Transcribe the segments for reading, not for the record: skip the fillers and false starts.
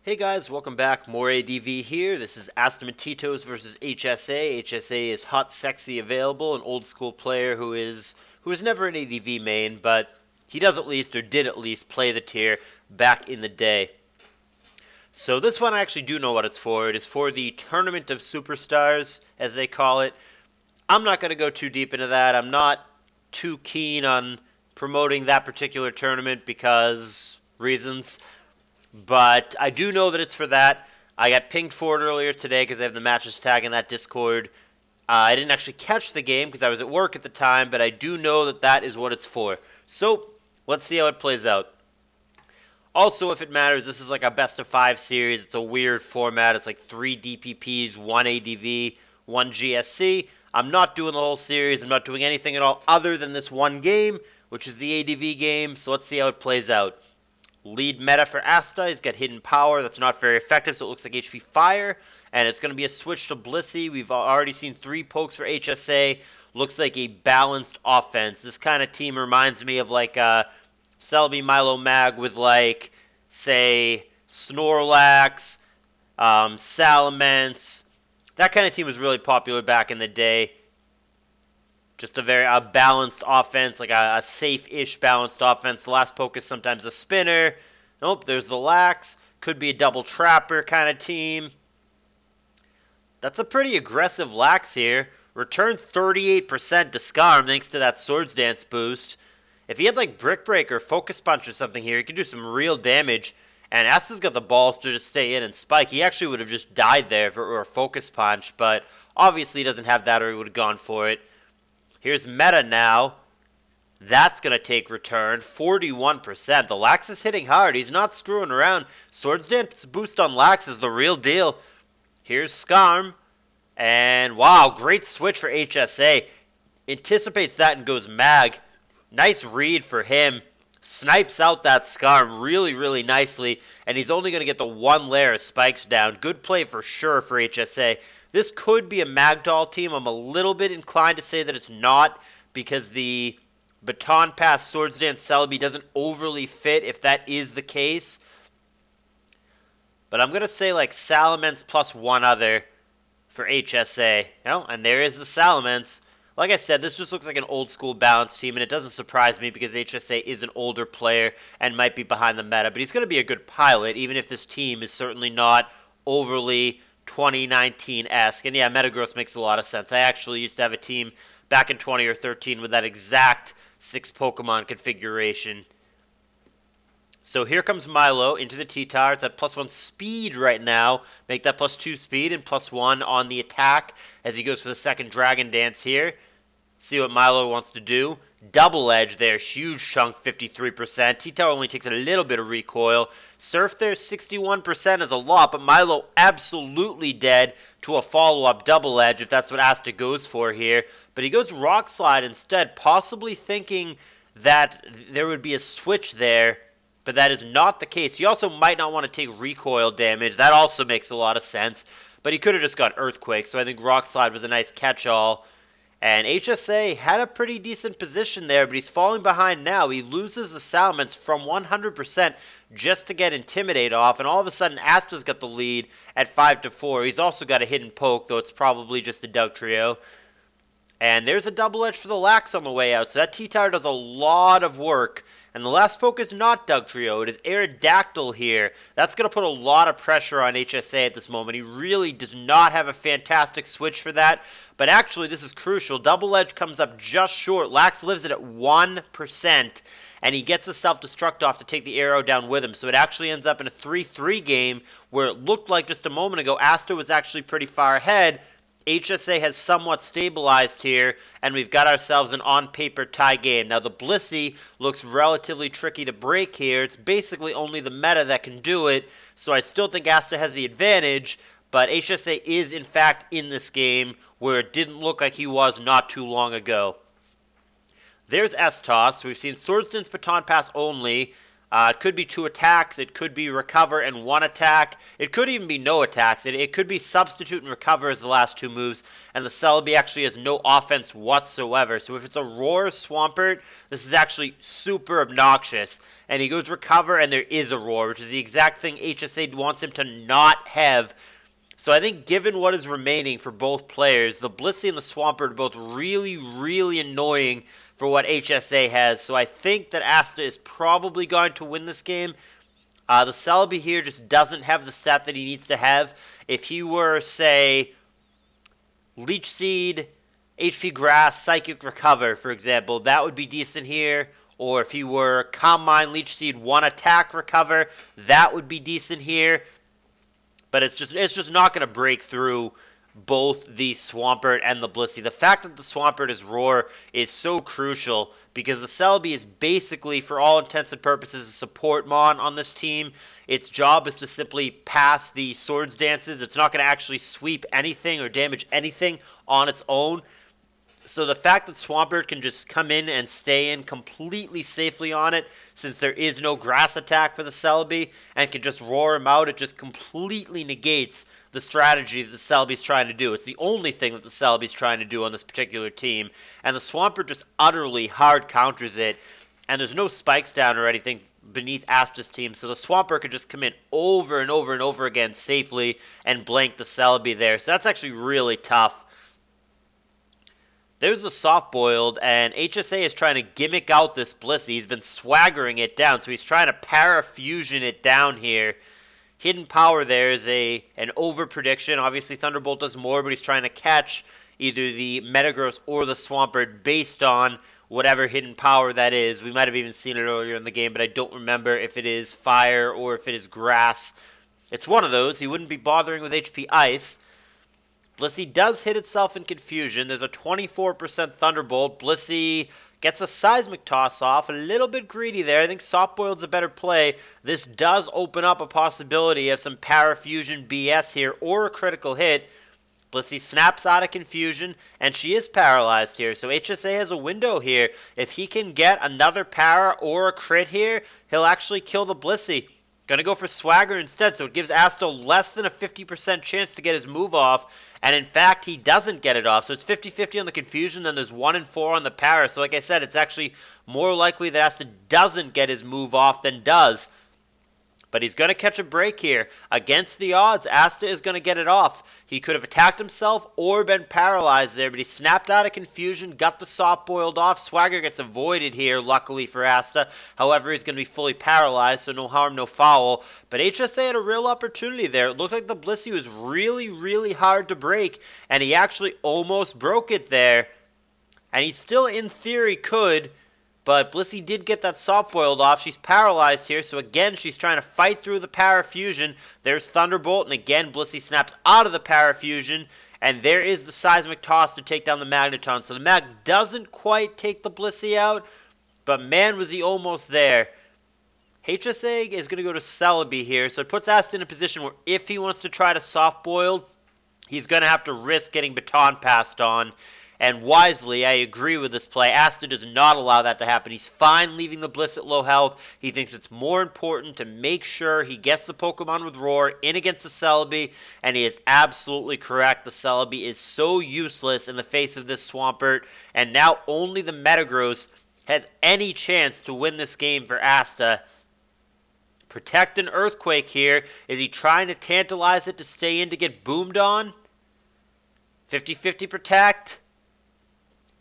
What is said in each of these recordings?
Hey guys, welcome back. More ADV here. This is Astamatitos versus HSA. HSA is hot, sexy, available, an old school player who is never an ADV main, but he does at least, or did at least, play the tier back in the day. So this one I actually do know what it's for. It is for the Tournament of Superstars, as they call it. I'm not going to go too deep into that. I'm not too keen on promoting that particular tournament because reasons. But I do know that it's for that. I got pinged for it earlier today because I have the matches tag in that Discord. I didn't actually catch the game because I was at work at the time, but I do know that that is what it's for. So let's see how it plays out. Also, if it matters, this is like a best of 5 series. It's a weird format. It's like 3 DPPs, 1 ADV, 1 GSC. I'm not doing the whole series. I'm not doing anything at all other than this one game, which is the ADV game. So let's see how it plays out. Lead meta for Asta. He's got hidden power. That's not very effective, so it looks like HP Fire. And it's going to be a switch to Blissey. We've already seen 3 pokes for HSA. Looks like a balanced offense. This kind of team reminds me of like Celebi Milo Mag with like, say, Snorlax, Salamence. That kind of team was really popular back in the day. Just a very balanced offense, like a safe-ish balanced offense. The last poke is sometimes a spinner. Nope, there's the Lax. Could be a double trapper kind of team. That's a pretty aggressive Lax here. Return 38% to Scarm thanks to that Swords Dance boost. If he had like Brick Break or Focus Punch or something here, he could do some real damage. And Asta's got the balls to just stay in and spike. He actually would have just died there for a Focus Punch, but obviously he doesn't have that or he would have gone for it. Here's meta now. That's going to take return. 41%. The Lax is hitting hard. He's not screwing around. Swords Dance boost on Lax is the real deal. Here's Scarm. And wow, great switch for HSA. Anticipates that and goes Mag. Nice read for him. Snipes out that Scarm really, really nicely. And he's only going to get the 1 layer of spikes down. Good play for sure for HSA. This could be a Magdoll team. I'm a little bit inclined to say that it's not because the Baton Pass Swords Dance Celebi doesn't overly fit if that is the case. But I'm going to say like Salamence plus 1 other for HSA. And there is the Salamence. Like I said, this just looks like an old school balance team, and it doesn't surprise me because HSA is an older player and might be behind the meta. But he's going to be a good pilot, even if this team is certainly not overly 2019-esque. And yeah, Metagross makes a lot of sense. I actually used to have a team back in 20 or 13 with that exact 6 Pokemon configuration. So here comes Milo into the T-Tower. It's at +1 speed right now. Make that +2 speed and +1 on the attack as he goes for the second Dragon Dance here. See what Milo wants to do. Double Edge there, huge chunk, 53%. T-Tower only takes a little bit of recoil. Surf there, 61% is a lot, but Milo absolutely dead to a follow-up Double Edge if that's what Asta goes for here. But he goes Rock Slide instead, possibly thinking that there would be a switch there, but that is not the case. He also might not want to take recoil damage. That also makes a lot of sense. But he could have just got Earthquake, so I think Rock Slide was a nice catch-all. And HSA had a pretty decent position there, but he's falling behind now. He loses the Salamence from 100% just to get Intimidate off, and all of a sudden Asta's got the lead at 5-4. He's also got a hidden poke, though it's probably just a Dugtrio. And there's a double edge for the Lax on the way out, so that T-Tower does a lot of work. And the last poke is not Dugtrio, it is Aerodactyl here. That's going to put a lot of pressure on HSA at this moment. He really does not have a fantastic switch for that. But actually, this is crucial. Double Edge comes up just short. Lax lives it at 1%. And he gets a self-destruct off to take the arrow down with him. So it actually ends up in a 3-3 game where it looked like just a moment ago Asta was actually pretty far ahead. HSA has somewhat stabilized here, and we've got ourselves an on-paper tie game. Now, the Blissey looks relatively tricky to break here. It's basically only the meta that can do it, so I still think Asta has the advantage, but HSA is, in fact, in this game where it didn't look like he was not too long ago. There's S-Toss. We've seen Swords Dance Baton Pass only. It could be 2 attacks. It could be recover and 1 attack. It could even be no attacks. It could be substitute and recover as the last 2 moves, and the Celebi actually has no offense whatsoever. So if it's a Roar Swampert, this is actually super obnoxious. And he goes recover, and there is a Roar, which is the exact thing HSA wants him to not have. So I think given what is remaining for both players, the Blissey and the Swampert are both really, really annoying for what HSA has. So I think that Asta is probably going to win this game. The Celebi here just doesn't have the set that he needs to have. If he were, say, Leech Seed, HP Grass, Psychic Recover, for example, that would be decent here. Or if he were Calm Mind, Leech Seed, 1 attack recover, that would be decent here. But it's just not going to break through both the Swampert and the Blissey. The fact that the Swampert is Roar is so crucial because the Celebi is basically, for all intents and purposes, a support mon on this team. Its job is to simply pass the Swords Dances. It's not going to actually sweep anything or damage anything on its own. So the fact that Swampert can just come in and stay in completely safely on it, since there is no grass attack for the Celebi, and can just roar him out, it just completely negates the strategy that the Celebi's trying to do. It's the only thing that the Celebi's trying to do on this particular team, and the Swampert just utterly hard counters it, and there's no spikes down or anything beneath Asta's team, so the Swampert could just come in over and over and over again safely and blank the Celebi there. So that's actually really tough. There's the soft-boiled, and HSA is trying to gimmick out this Blissey. He's been swaggering it down, so he's trying to para-fusion it down here. Hidden Power there is an over-prediction. Obviously, Thunderbolt does more, but he's trying to catch either the Metagross or the Swampert based on whatever Hidden Power that is. We might have even seen it earlier in the game, but I don't remember if it is Fire or if it is Grass. It's one of those. He wouldn't be bothering with HP Ice. Blissey does hit itself in Confusion. There's a 24% Thunderbolt. Blissey gets a Seismic Toss off. A little bit greedy there. I think Soft-Boiled's a better play. This does open up a possibility of some Parafusion BS here or a critical hit. Blissey snaps out of Confusion, and she is paralyzed here. So HSA has a window here. If he can get another para or a crit here, he'll actually kill the Blissey. Gonna go for Swagger instead, so it gives Asta less than a 50% chance to get his move off. And in fact, he doesn't get it off. So it's 50-50 on the Confusion, then there's 1 and 4 on the Para. So like I said, it's actually more likely that Asta doesn't get his move off than does. But he's going to catch a break here. Against the odds, Asta is going to get it off. He could have attacked himself or been paralyzed there, but he snapped out of Confusion, got the soft-boiled off. Swagger gets avoided here, luckily for Asta. However, he's going to be fully paralyzed, so no harm, no foul. But HSA had a real opportunity there. It looked like the Blissey was really, really hard to break, and he actually almost broke it there. And he still, in theory, could. But Blissey did get that soft-boiled off. She's paralyzed here, so again, she's trying to fight through the Parafusion. There's Thunderbolt, and again, Blissey snaps out of the Parafusion. And there is the Seismic Toss to take down the Magneton. So the Mag doesn't quite take the Blissey out, but man, was he almost there. HSA is going to go to Celebi here, so it puts Asta in a position where if he wants to try to soft-boil, he's going to have to risk getting Baton passed on. And wisely, I agree with this play. Asta does not allow that to happen. He's fine leaving the Bliss at low health. He thinks it's more important to make sure he gets the Pokemon with Roar in against the Celebi, and he is absolutely correct. The Celebi is so useless in the face of this Swampert, and now only the Metagross has any chance to win this game for Asta. Protect an Earthquake here. Is he trying to tantalize it to stay in to get boomed on? 50-50 protect.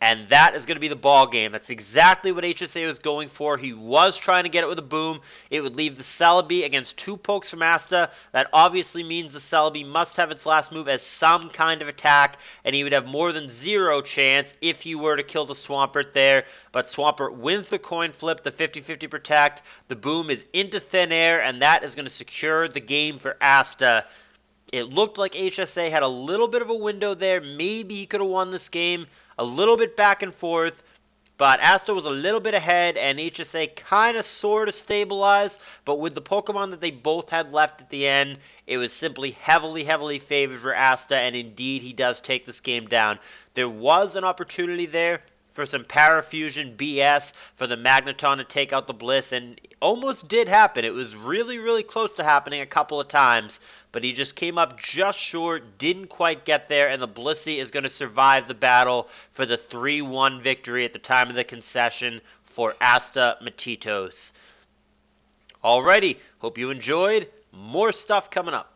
And that is going to be the ball game. That's exactly what HSA was going for. He was trying to get it with a boom. It would leave the Celebi against 2 pokes from Asta. That obviously means the Celebi must have its last move as some kind of attack, and he would have more than 0 chance if he were to kill the Swampert there. But Swampert wins the coin flip, the 50-50 protect. The boom is into thin air, and that is going to secure the game for Asta. It looked like HSA had a little bit of a window there. Maybe he could have won this game. A little bit back and forth, but Asta was a little bit ahead, and HSA kind of sort of stabilized, but with the Pokemon that they both had left at the end, it was simply heavily, heavily favored for Asta, and indeed he does take this game down. There was an opportunity there for some parafusion BS for the Magneton to take out the Bliss, and almost did happen. It was really, really close to happening a couple of times, but he just came up just short, didn't quite get there, and the Blissey is going to survive the battle for the 3-1 victory at the time of the concession for Astamatitos. Alrighty, hope you enjoyed. More stuff coming up.